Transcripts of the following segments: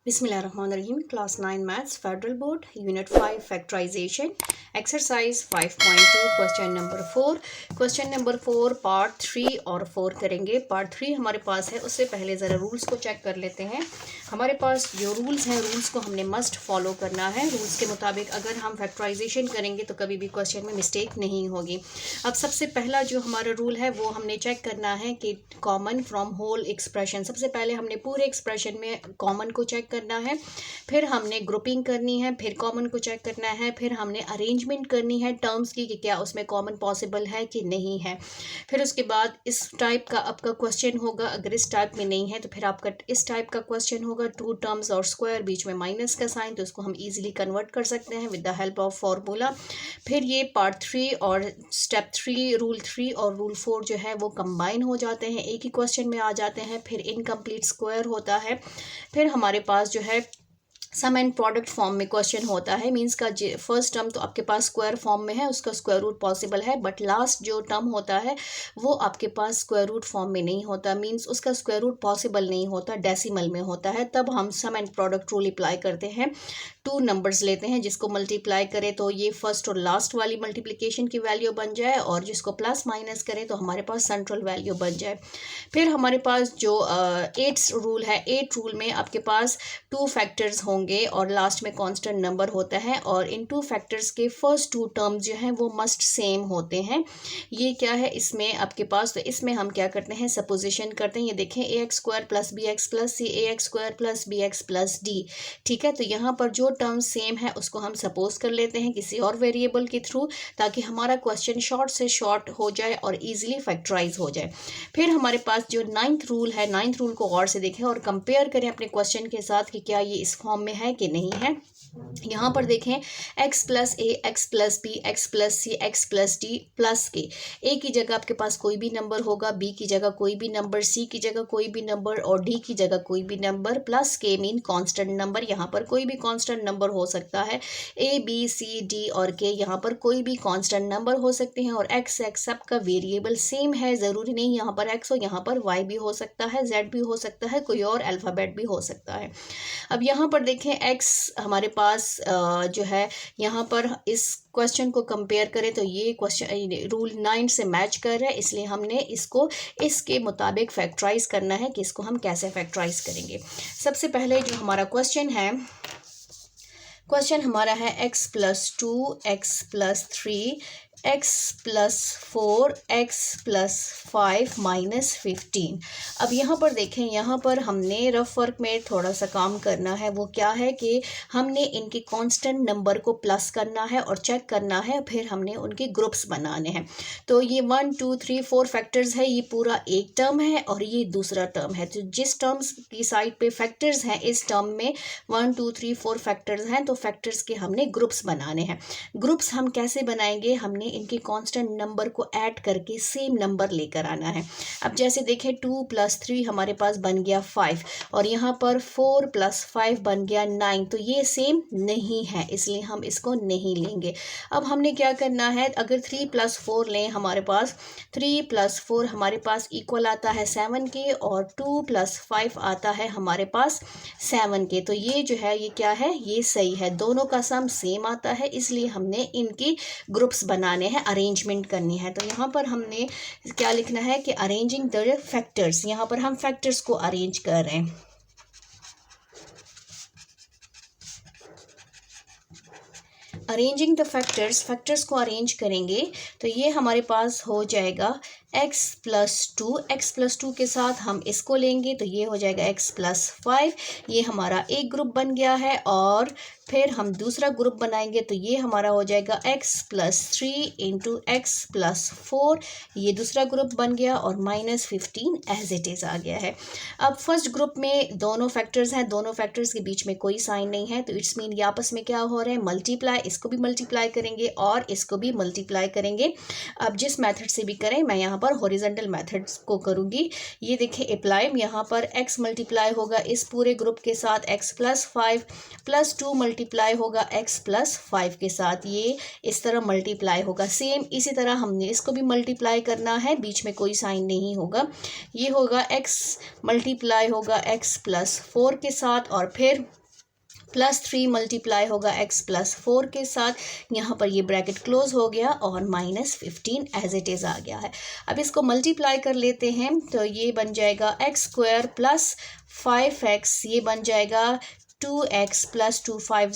Bismillahirrahmanirrahim. Class 9 Maths Federal Board Unit 5 Factorization Exercise 5.2 Question number 4. Question number 4 part 3 और 4 करेंगे. Part 3 हमारे पास है, उससे पहले ज़रा रूल्स को चेक कर लेते हैं. हमारे पास जो रूल्स हैं, रूल्स को हमने मस्ट फॉलो करना है. रूल्स के मुताबिक अगर हम फैक्टराइजेशन करेंगे तो कभी भी क्वेश्चन में मिस्टेक नहीं होगी. अब सबसे पहला जो हमारा रूल है वो हमने चेक करना है कि कॉमन फ्रॉम होल एक्सप्रेशन. सबसे पहले हमने पूरे एक्सप्रेशन में कॉमन को चेक करना है, फिर हमने ग्रुपिंग करनी है, फिर कॉमन को चेक करना है, फिर हमने अरेंजमेंट करनी है टर्म्स की कि क्या उसमें कॉमन पॉसिबल है कि नहीं है. फिर उसके बाद इस टाइप का आपका क्वेश्चन होगा. अगर इस टाइप में नहीं है तो फिर आपका इस टाइप का क्वेश्चन होगा. टू टर्म्स और स्क्वायर, बीच में माइनस का साइन, तो उसको हम इजीली कन्वर्ट कर सकते हैं with the help of formula. फिर ये पार्ट 3 और स्टेप 3, रूल 3 और रूल 4 जो है वो कंबाइन हो जाते हैं, एक ही क्वेश्चन में आ जाते हैं. फिर इनकम्प्लीट स्क्वायर होता है. फिर हमारे पास जो है सम एंड प्रोडक्ट फॉर्म में क्वेश्चन होता है. मींस का फर्स्ट टर्म तो आपके पास स्क्वायर फॉर्म में है, उसका स्क्वायर रूट पॉसिबल है, बट लास्ट जो टर्म होता है वो आपके पास स्क्वायर रूट फॉर्म में नहीं होता. मींस उसका स्क्वायर रूट पॉसिबल नहीं होता, डेसिमल में होता है. तब हम सम एंड प्रोडक्ट रूल अप्लाई करते हैं. टू नंबर्स लेते हैं, जिसको मल्टीप्लाई करें तो ये फर्स्ट और लास्ट वाली मल्टीप्लिकेशन की वैल्यू बन जाए, और जिसको प्लस माइनस करें तो हमारे पास सेंट्रल वैल्यू बन जाए. फिर हमारे पास जो 8 रूल है, 8 रूल में आपके पास 2 फैक्टर्स होंगे और लास्ट में कांस्टेंट नंबर होता है, और इन 2 फैक्टर्स के फर्स्ट 2 टर्म्स जो हैं वो मस्ट सेम होते हैं. ये क्या है इसमें आपके पास, तो इसमें हम क्या करते हैं, सपोजिशन करते हैं. ये देखें, ax² + bx + c ax² + bx + d. ठीक है, तो यहाँ पर जो टर्म सेम है उसको हम सपोज कर लेते हैं किसी और वेरिएबल के थ्रू, ताकि हमारा क्वेश्चन शॉर्ट से शॉर्ट हो जाए और इजीली फैक्टराइज हो जाए. फिर हमारे पास जो 9th रूल है, 9th रूल को गौर से देखें और कंपेयर करें अपने क्वेश्चन के साथ कि क्या ये इस फॉर्म में है कि नहीं है. यहाँ पर देखें, x + a, x + b, x + c, x + d + k. a की जगह आपके पास कोई भी नंबर होगा, b की जगह कोई भी नंबर, c की जगह कोई भी नंबर और d की जगह कोई भी number. +k mean constant number. यहाँ पर कोई भी कांस्टेंट नंबर हो सकता है. a, b, c, d और k यहाँ पर कोई भी कांस्टेंट नंबर हो सकते हैं. और x सबका वेरिएबल सेम है, ज़रूरी नहीं यहाँ पर x हो, यहाँ पर y भी हो सकता है, z भी हो सकता है, कोई और अल्फ़ाबेट भी हो सकता है. अब यहाँ पर देखें, x हमारे पास जो है, यहाँ पर इस क्वेश्चन को कंपेयर करें तो ये क्वेश्चन रूल 9 से मैच कर रहा है, इसलिए हमने इसको इसके मुताबिक फैक्टराइज करना है कि इसको हम कैसे फैक्टराइज करेंगे. सबसे पहले जो हमारा क्वेश्चन है, क्वेश्चन हमारा है x + 2, x + 3, x + 4, x + 5 - 15. अब यहाँ पर देखें, यहाँ पर हमने रफ वर्क में थोड़ा सा काम करना है. वो क्या है कि हमने इनके कांस्टेंट नंबर को प्लस करना है और चेक करना है, फिर हमने उनके ग्रुप्स बनाने हैं. तो ये 1 2 3 4 फैक्टर्स है, ये पूरा एक टर्म है और ये दूसरा टर्म है. तो जिस टर्म्स की साइड पे फैक्टर्स हैं, इस टर्म में 1 2 3 4 फैक्टर्स हैं, तो फैक्टर्स के हमने ग्रुप्स बनाने हैं. ग्रुप्स हम कैसे बनाएंगे, हमने इनके कांस्टेंट नंबर को ऐड करके सेम नंबर लेकर आना है. अब जैसे देखें, 2 + 3 हमारे पास बन गया 5, और यहाँ पर 4 + 5 बन गया 9. तो ये सेम नहीं है, इसलिए हम इसको नहीं लेंगे. अब हमने क्या करना है, अगर 3 + 4 लें, हमारे पास 3 + 4 हमारे पास इक्वल आता है 7 के, और 2 + 5 आता है हमारे पास 7 के. तो ये जो है, ये क्या है, ये सही है, दोनों का सम सेम आता है, इसलिए हमने इनकी ग्रुप्स बनाने हैं, अरेंजमेंट करनी है. तो यहाँ पर हमने क्या लिखना है कि अरेंजिंग द फैक्टर्स. यहाँ पर हम फैक्टर्स को अरेंज कर रहे हैं. अरेंजिंग द फैक्टर्स, फैक्टर्स को अरेंज करेंगे तो ये हमारे पास हो जाएगा x + 2. x + 2 के साथ हम इसको लेंगे तो ये हो जाएगा x + 5. ये हमारा एक ग्रुप बन गया है, और फिर हम दूसरा ग्रुप बनाएंगे तो ये हमारा हो जाएगा x + 3 × x + 4. ये दूसरा ग्रुप बन गया, और -15 एज इट इज़ आ गया है. अब फर्स्ट ग्रुप में दोनों फैक्टर्स हैं, दोनों फैक्टर्स के बीच में कोई साइन नहीं है, तो इट्स मीन ये आपस में क्या हो रहे हैं, मल्टीप्लाई. इसको भी मल्टीप्लाई करेंगे और इसको भी मल्टीप्लाई करेंगे. अब जिस मेथड से भी करें, मैं यहाँ पर हॉरिजॉन्टल मेथड्स को करूँगी. ये देखिए अप्लाई, यहाँ पर x मल्टीप्लाई होगा इस पूरे ग्रुप के साथ x + 5 + 2 मल्टीप्लाई होगा x + 5 के साथ, ये इस तरह मल्टीप्लाई होगा. सेम इसी तरह हमने इसको भी मल्टीप्लाई करना है, बीच में कोई साइन नहीं होगा. ये होगा x मल्टीप्लाई होगा x + 4 के साथ, और फिर +3 मल्टीप्लाई होगा x +4 के साथ, यहाँ पर ये ब्रैकेट क्लोज हो गया और -15 एज इट इज़ आ गया है। अब इसको मल्टीप्लाई कर लेते हैं तो ये बन जाएगा x² + 5x, ये बन जाएगा 2x + 2 5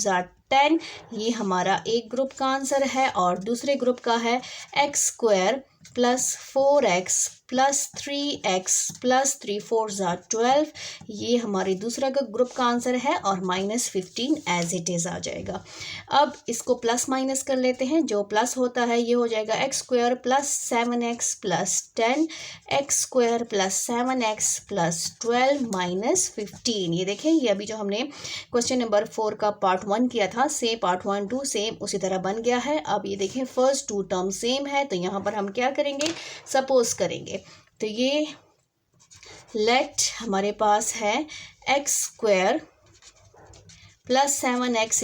10। ये हमारा एक ग्रुप का आंसर है और दूसरे ग्रुप का है x² + 4x + 3x + 3 4 12। ये हमारे दूसरा का ग्रुप का आंसर है और -15 एज इट इज़ आ जाएगा। अब इसको प्लस माइनस कर लेते हैं, जो प्लस होता है ये हो जाएगा x² + 7x + 10, x² + 7x + 12 -15। ये देखें, ये अभी जो हमने क्वेश्चन नंबर 4 का पार्ट 1 किया था, सेम पार्ट 1 2 सेम उसी तरह बन गया है। अब ये देखें फर्स्ट 2 टर्म सेम है, तो यहाँ पर हम क्या करेंगे, सपोज करेंगे। तो ये लेट हमारे पास है x² + 7x =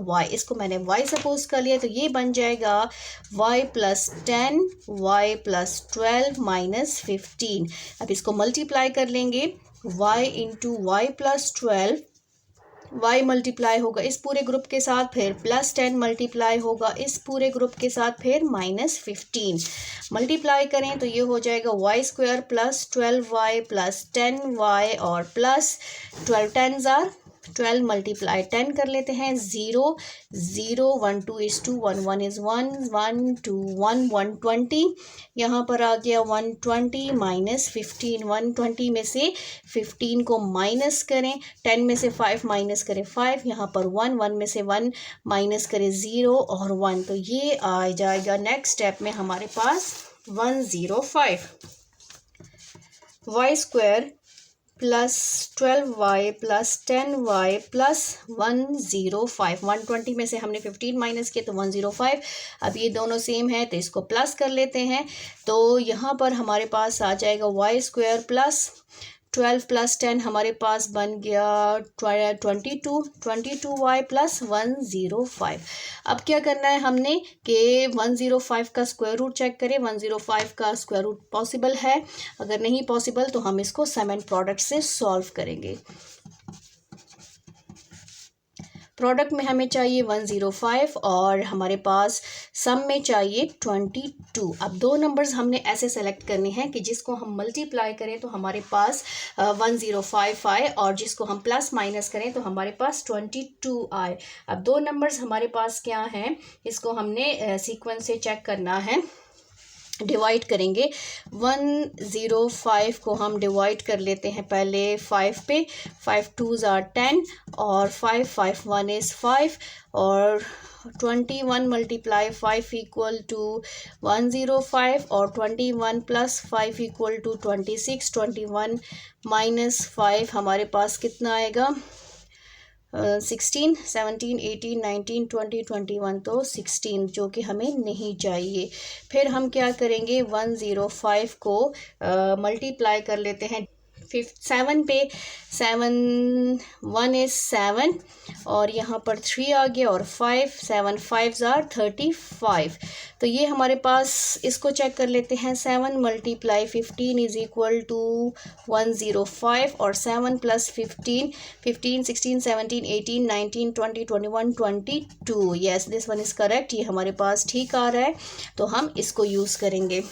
y, इसको मैंने y सपोज कर लिया, तो ये बन जाएगा y + 10 y + 12 -15। अब इसको मल्टीप्लाई कर लेंगे, y × y + 12, y मल्टीप्लाई होगा इस पूरे ग्रुप के साथ, फिर +10 मल्टीप्लाई होगा इस पूरे ग्रुप के साथ, फिर -15 मल्टीप्लाई करें तो ये हो जाएगा y² + 12y + 10y और +12 10 12 मल्टीप्लाई 10 कर लेते हैं, 0 0 1 2 is 2 1 1 is 1 1 2 1 120, यहाँ पर आ गया 120 -15। 120 में से 15 को माइनस करें, 10 में से 5 माइनस करें 5, यहाँ पर 1 1 में से 1 माइनस करें 0 और 1, तो ये आ जाएगा नेक्स्ट स्टेप में हमारे पास 105। y² + 12y + 10y + 105, 120 में से हमने 15 माइनस किया तो 105। अब ये दोनों सेम है तो इसको प्लस कर लेते हैं, तो यहाँ पर हमारे पास आ जाएगा y² + 12 + 10 हमारे पास बन गया 22y + 105। अब क्या करना है हमने कि 105 का स्क्वायर रूट चेक करें, 105 का स्क्वायर रूट पॉसिबल है, अगर नहीं पॉसिबल तो हम इसको सम एंड प्रोडक्ट से सॉल्व करेंगे। प्रोडक्ट में हमें चाहिए 105 और हमारे पास सम में चाहिए 22। अब दो नंबर्स हमने ऐसे सेलेक्ट करने हैं कि जिसको हम मल्टीप्लाई करें तो हमारे पास 105 आए और जिसको हम प्लस माइनस करें तो हमारे पास 22 आए। अब दो नंबर्स हमारे पास क्या हैं, इसको हमने सीक्वेंस से चेक करना है, डिवाइड करेंगे। 105 को हम डिवाइड कर लेते हैं पहले 5 पे, 5 2s are 10 और 5 5 1 is 5 और 21 मल्टीप्लाई 5 = 105 और 21 + 5 = 26, 21 - 5 हमारे पास कितना आएगा, 16 17 18 19 20 21, तो 16 जो कि हमें नहीं चाहिए। फिर हम क्या करेंगे, 105 को मल्टीप्लाई कर लेते हैं 7 पे, 7 1 is 7 और यहाँ पर 3 आ गया और 5 7 5s are 35। तो ये हमारे पास इसको चेक कर लेते हैं, 7 × 15 = 105 और 7 + 15 15 16 17 18 19 20 21 22, yes this one is correct, ये हमारे पास ठीक आ रहा है तो हम इसको यूज़ करेंगे।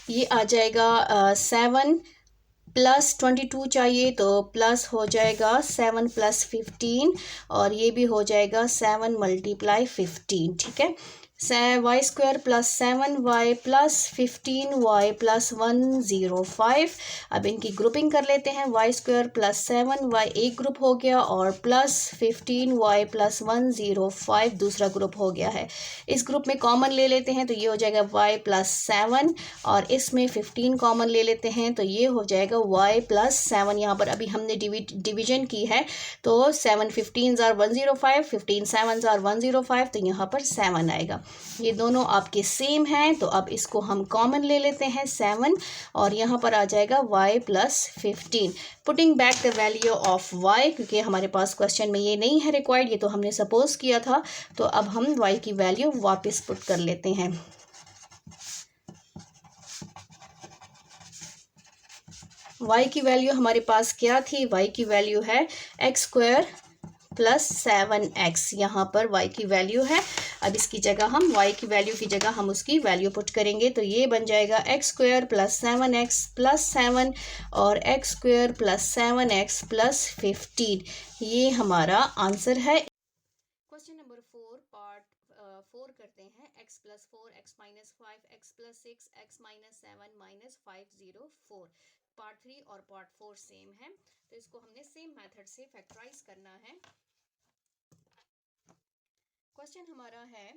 ये आ जाएगा 7 + 22 चाहिए तो प्लस हो जाएगा 7 + 15 और ये भी हो जाएगा 7 × 15, ठीक है। y² + 7y + 15y + 105। अब इनकी ग्रुपिंग कर लेते हैं, y² + 7y एक ग्रुप हो गया और +15y + 105 दूसरा ग्रुप हो गया है। इस ग्रुप में कॉमन ले लेते हैं तो ये हो जाएगा y + 7 और इसमें 15 कॉमन ले लेते हैं तो ये हो जाएगा y + 7। यहाँ पर अभी हमने डिवीजन की है तो 7 15s are 105, 15 7s are 105, तो यहाँ पर 7 आएगा। ये दोनों आपके सेम हैं तो अब इसको हम कॉमन ले लेते हैं 7 और यहाँ पर आ जाएगा y + 15। Putting back the value of y, क्योंकि हमारे पास क्वेश्चन में ये नहीं है रिक्वायर्ड, ये तो हमने सपोज किया था, तो अब हम y की वैल्यू वापस पुट कर लेते हैं। y की वैल्यू हमारे पास क्या थी, y की वैल्यू है एक्स स्क्वायर प्लस 7x, यहाँ पर y की वैल्यू है। अब इसकी जगह हम y की वैल्यू की जगह हम उसकी वैल्यू पुट करेंगे, तो ये बन जाएगा x square plus 7x plus 7 और x square plus 7x plus 15, ये हमारा आंसर है। क्वेश्चन नंबर 4 पार्ट 4 करते हैं। x plus 4 x minus 5 x plus 6 x minus 7 minus 504। Part 3 और पार्ट 4 सेम है, तो इसको हमने सेम मेथड से फैक्टराइज करना है। क्वेश्चन हमारा है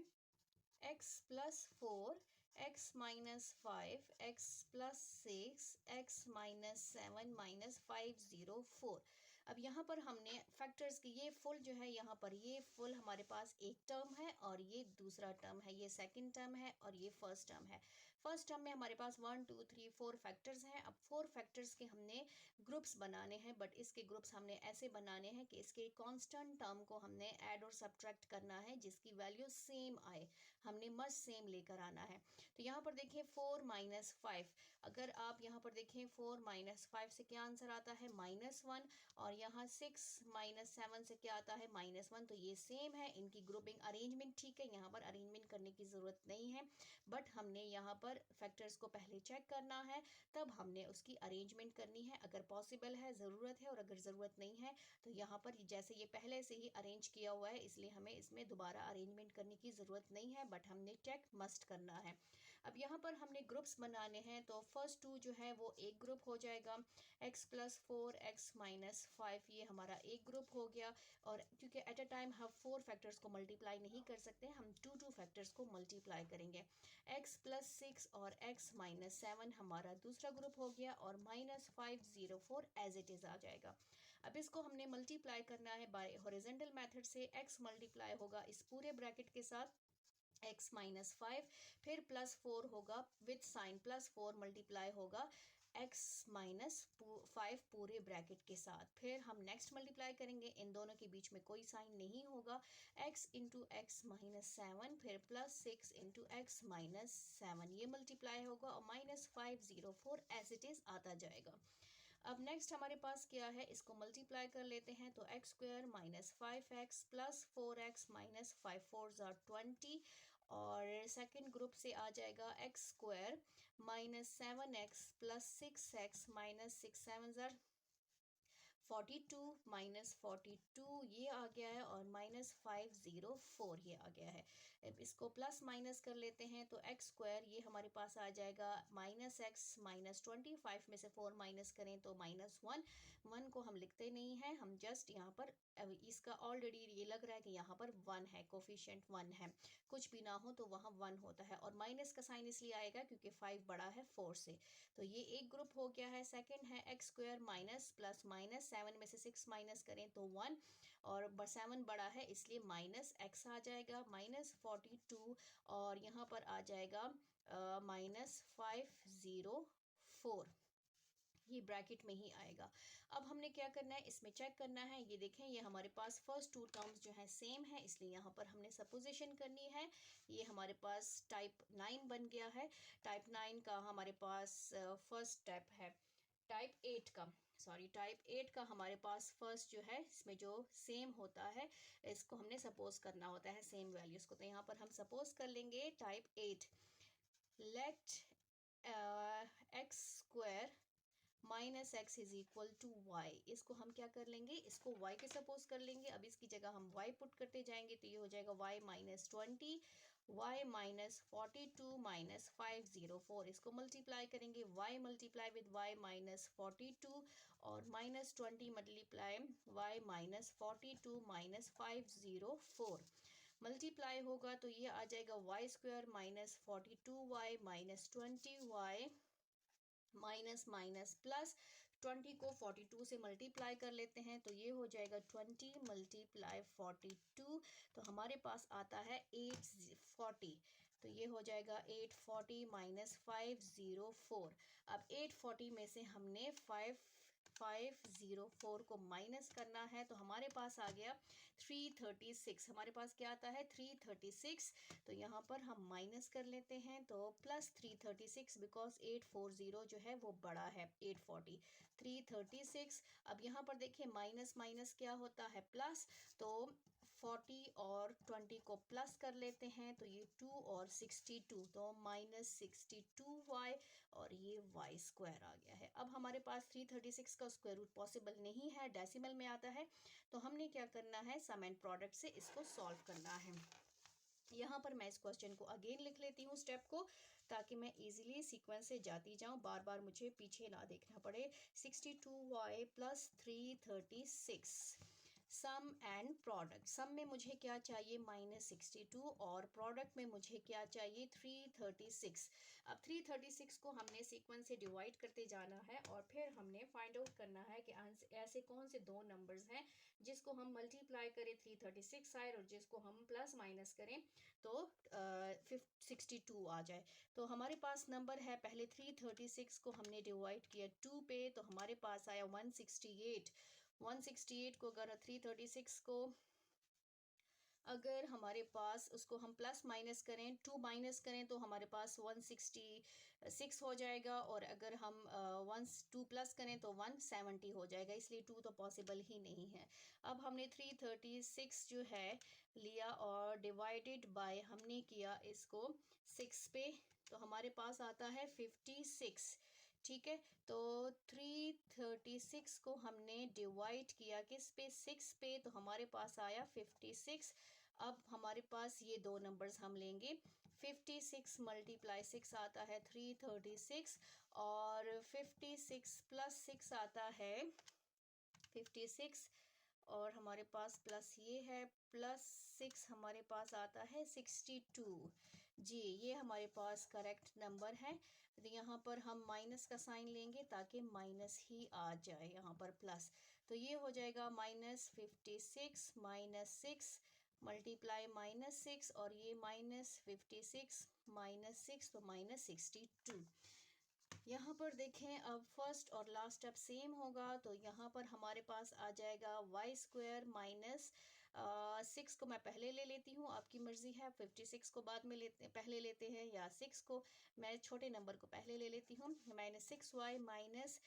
x plus 4 x minus 5 x plus 6 x minus 7 minus 504। अब यहाँ पर हमने फैक्टर्स की ये फुल जो है, यहाँ पर ये फुल हमारे पास एक टर्म है और ये दूसरा टर्म है, ये सेकंड टर्म है और ये फर्स्ट टर्म है। फर्स्ट टर्म में हमारे पास 1 2 3 4 फैक्टर्स हैं। अब 4 फैक्टर्स के हमने ग्रुप्स बनाने हैं, बट इसके ग्रुप्स हमने ऐसे बनाने हैं कि इसके कांस्टेंट टर्म को हमने ऐड और सब्ट्रैक्ट करना है जिसकी वैल्यू सेम आए, हमने मस्ट सेम लेकर आना है। तो यहाँ पर देखिए 4 माइनस 5, अगर आप यहाँ पर देखें 4 माइनस 5 से क्या आंसर आता है -1, और यहाँ 6 माइनस 7 से क्या आता है -1, तो ये सेम है। इनकी ग्रुपिंग अरेंजमेंट ठीक है, यहाँ पर अरेंजमेंट करने की ज़रूरत नहीं है, बट हमने यहाँ पर फैक्टर्स को पहले चेक करना है, तब हमने उसकी अरेंजमेंट करनी है, अगर पॉसिबल है, ज़रूरत है, और अगर ज़रूरत नहीं है तो यहाँ पर जैसे ये पहले से ही अरेंज किया हुआ है, इसलिए हमें इसमें दोबारा अरेंजमेंट करने की ज़रूरत नहीं है, बट हमने चेक मस्ट करना है। अब यहाँ पर हमने ग्रुप्स बनाने हैं, तो फर्स्ट 2 जो है वो एक ग्रुप हो जाएगा, x प्लस 4 x माइनस 5, ये हमारा एक ग्रुप हो गया। और क्योंकि एट अ टाइम हम 4 फैक्टर्स को मल्टीप्लाई नहीं कर सकते, हम 2 फैक्टर्स को मल्टीप्लाई करेंगे। x प्लस 6 और x माइनस 7 हमारा दूसरा ग्रुप हो गया, और माइनस 504 एज इट इज आ जाएगा। अब इसको हमने मल्टीप्लाई करना है बाय हॉरिजॉन्टल मेथड से। x मल्टीप्लाई होगा इस पूरे ब्रैकेट के साथ x माइनस 5, फिर प्लस 4 होगा विथ साइन, प्लस 4 मल्टीप्लाई होगा x माइनस 5 पूरे ब्रैकेट के साथ, फिर हम नेक्स्ट मल्टीप्लाई करेंगे, इन दोनों के बीच में कोई साइन नहीं होगा, x इंटू एक्स माइनस 7, फिर प्लस 6 इंटू एक्स माइनस 7, ये मल्टीप्लाई होगा और माइनस 504 एज इट इज आता जाएगा। अब नेक्स्ट हमारे पास क्या है, इसको मल्टीप्लाई कर लेते हैं, तो x square minus 5x plus 4x minus 5 4 20, और सेकंड ग्रुप से आ जाएगा x square minus 7x plus 6x minus 6 7 42 minus 42, ये आ गया है, और माइनस 504 ये आ गया है। अब इसको प्लस माइनस कर लेते हैं, तो एक्स स्क्वायर ये हमारे पास आ जाएगा माइनस एक्स माइनस 25 में से 4 माइनस करें तो -1, 1 को हम लिखते नहीं हैं, हम जस्ट यहाँ पर इसका ऑलरेडी ये लग रहा है कि यहाँ पर 1 है, कोफिशिएंट 1 है, कुछ भी ना हो तो वहाँ 1 होता है, और माइनस का साइन इसलिए आएगा क्योंकि 5 बड़ा है 4 से। तो ये एक ग्रुप हो गया है। सेकंड है x square minus plus minus, 7 में से 6 माइनस करें तो 1, और 7 बड़ा है इसलिए माइनस एक्स आ जाएगा, -42, और यहाँ पर आ जाएगा -504, ये ब्रैकेट में ही आएगा। अब हमने क्या करना है, इसमें चेक करना है, ये देखें ये हमारे पास फर्स्ट 2 टर्म्स जो है सेम है, इसलिए यहाँ पर हमने सपोजिशन करनी है। ये हमारे पास टाइप 9 बन गया है। टाइप 9 का हमारे पास फर्स्ट स्टेप है टाइप 8 का, सॉरी टाइप 8 का हमारे पास फर्स्ट जो है, इसमें जो सेम होता है इसको हमने सपोज करना होता है सेम वैल्यूज को, तो यहाँ पर हम सपोज कर लेंगे type 8, let x square minus x is equal to y, इसको हम क्या कर लेंगे, इसको y के सपोज कर लेंगे। अब इसकी जगह हम y पुट करते जाएंगे, तो ये हो जाएगा y minus 20, y minus 42 minus 504, इसको मल्टीप्लाई करेंगे, y multiply with y minus 42, और minus 20 multiply y minus 42 minus 504, multiply होगा तो ये आ जाएगा y square minus 42y minus 20y minus minus plus 20 को 42 से मल्टीप्लाई कर लेते हैं, तो ये हो जाएगा 20 मल्टीप्लाई 42, तो हमारे पास आता है 840, तो ये हो जाएगा 840 माइनस 504। अब 840 में से हमने 5 504 को माइनस करना है तो हमारे पास आ गया 336। हमारे पास क्या आता है 336। तो यहाँ पर हम माइनस कर लेते हैं तो प्लस 336 बिकॉज 840 जो है वो बड़ा है 840। 336। अब यहाँ पर देखिए माइनस माइनस क्या होता है प्लस, तो 40 और 20 को प्लस कर लेते हैं तो ये 2 और 62 तो -62y और ये y स्क्वायर आ गया है। अब हमारे पास 336 का स्क्वायर रूट पॉसिबल नहीं है, डेसिमल में आता है, तो हमने क्या करना है सम एंड प्रोडक्ट से इसको सॉल्व करना है। यहाँ पर मैं इस क्वेश्चन को अगेन लिख लेती हूँ स्टेप को, ताकि मैं इजीली सीक्वेंस से जाती जाऊँ, बार बार मुझे पीछे ना देखना पड़े। 62y plus 336 sum and product. Sum में मुझे क्या चाहिए -62 और प्रोडक्ट में मुझे क्या चाहिए 336। अब 336 को हमने सीक्वेंस से डिवाइड करते जाना है और फिर हमने फाइंड आउट करना है कि ऐसे कौन से दो नंबर्स हैं जिसको हम मल्टीप्लाई करें 336 आए और जिसको हम प्लस माइनस करें तो 62 आ जाए। तो हमारे पास नंबर है, पहले 336 को हमने डिवाइड किया 2 पे तो हमारे पास आया 168। 168 को अगर 336 को अगर हमारे पास उसको हम प्लस माइनस करें 2 माइनस करें तो हमारे पास 166 हो जाएगा, और अगर हम 2 प्लस करें तो 170 हो जाएगा, इसलिए 2 तो पॉसिबल ही नहीं है। अब हमने 336 जो है लिया और डिवाइडेड बाय हमने किया इसको 6 पे, तो हमारे पास आता है 56। ठीक है, तो 336 को हमने डिवाइड किया किस पे 6 पे, तो हमारे पास आया 56। अब हमारे पास ये दो नंबर्स हम लेंगे, 56 मल्टीप्लाई 6 आता है 336 और 56 प्लस 6 आता है 56, और हमारे पास प्लस ये है प्लस 6 हमारे पास आता है 62। जी ये हमारे पास करेक्ट नंबर है। तो यहाँ पर हम माइनस का साइन लेंगे ताकि माइनस ही आ जाए यहाँ पर प्लस, तो ये हो जाएगा -56 -6 मल्टीप्लाई -6 और ये -56 -6 तो -62। यहाँ पर देखें अब फर्स्ट और लास्ट स्टेप सेम होगा, तो यहाँ पर हमारे पास आ जाएगा वाई स्क्वायर माइनस 6 को मैं पहले ले लेती हूँ, आपकी मर्जी है 56 को बाद में पहले लेते हैं या 6 को, मैं छोटे नंबर को पहले ले लेती हूँ। -6y minus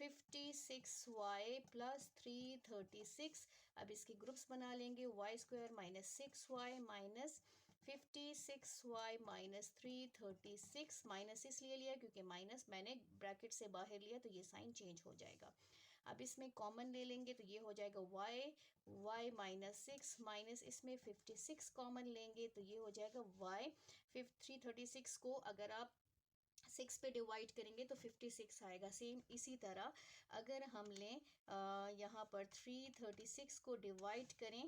56y plus 336। अब इसके ग्रुप्स बना लेंगे, y square -6y minus 56y minus 336। Minus इसलिए लिया क्योंकि माइनस मैंने ब्रैकेट से बाहर लिया तो ये साइन चेंज हो जाएगा। अब इसमें कॉमन ले लेंगे तो ये हो जाएगा y -6 माइनस इसमें 56 कॉमन लेंगे तो ये हो जाएगा y। 336 को अगर आप 6 पे डिवाइड करेंगे तो 56 आएगा। सेम इसी तरह अगर हम लें यहाँ पर 336 को डिवाइड करें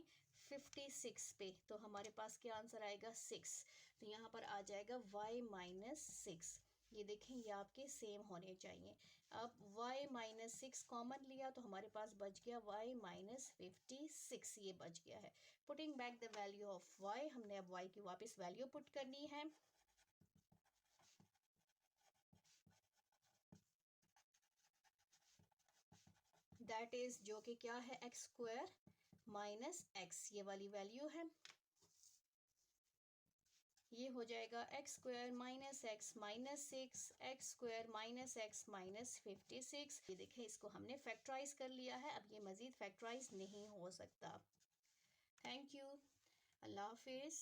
56 पे तो हमारे पास क्या आंसर आएगा 6, तो यहाँ पर आ जाएगा y -6। ये देखें ये आपके सेम होने चाहिए। अब y -6 कॉमन लिया तो हमारे पास बच गया y -56, ये बच गया है। Putting back the value of y, हमने अब y की वापस वैल्यू पुट करनी है। दैट इज जो कि क्या है एक्स स्क्वायर माइनस एक्स, ये वाली वैल्यू है। ये हो जाएगा x square minus x minus 6 x square minus x minus 56। ये देखें इसको हमने फैक्टराइज कर लिया है, अब ये मज़ीद फैक्टराइज नहीं हो सकता। थैंक यू, अल्लाह हाफिज़।